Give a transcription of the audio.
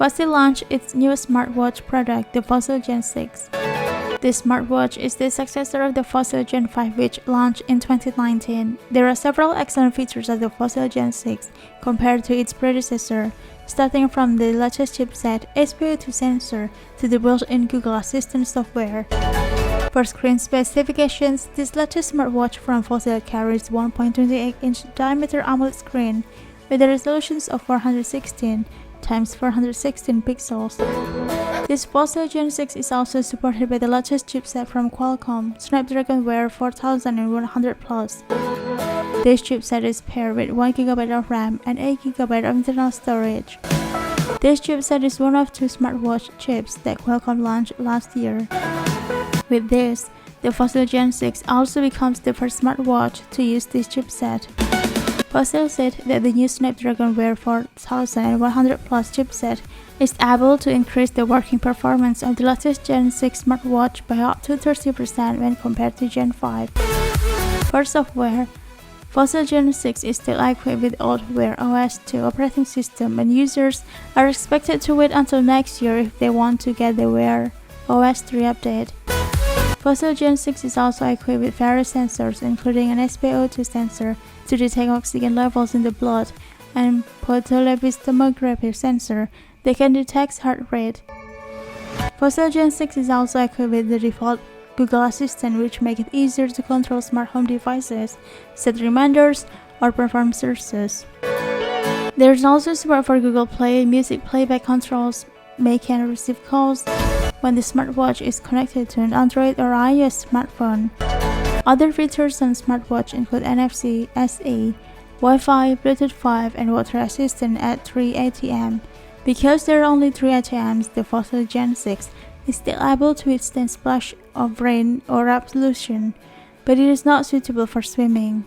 Fossil launched its newest smartwatch product, the Fossil Gen 6. This smartwatch is the successor of the Fossil Gen 5, which launched in 2019. There are several excellent features of the Fossil Gen 6 compared to its predecessor, starting from the latest chipset, SPO2 sensor, to the built-in Google Assistant software. For screen specifications, this latest smartwatch from Fossil carries 1.28-inch diameter AMOLED screen with a resolution of 416 x 416 pixels. This Fossil Gen 6 is also supported by the latest chipset from Qualcomm, Snapdragon Wear 4100+. This chipset is paired with 1GB of RAM and 8GB of internal storage. This chipset is one of 2 smartwatch chips that Qualcomm launched last year. With this, the Fossil Gen 6 also becomes the first smartwatch to use this chipset. Fossil said that the new Snapdragon Wear 4100+ chipset is able to increase the working performance of the latest Gen 6 smartwatch by up to 30% when compared to Gen 5. For software, Fossil Gen 6 is still equipped with old Wear OS 2 operating system, and users are expected to wait until next year if they want to get the Wear OS 3 update. Fossil Gen 6 is also equipped with various sensors, including an SPO2 sensor to detect oxygen levels in the blood and photolevistomography sensor that can detect heart rate. Fossil Gen 6 is also equipped with the default Google Assistant, which makes it easier to control smart home devices, set reminders, or perform searches. There is also support for Google Play music playback controls, make and receive calls when the smartwatch is connected to an Android or iOS smartphone. Other features on smartwatch include NFC, SE, Wi-Fi, Bluetooth 5, and water assistant at 3 ATM. Because there are only 3 ATMs, the Fossil Gen 6 is still able to withstand splash of rain or absolution, but it is not suitable for swimming.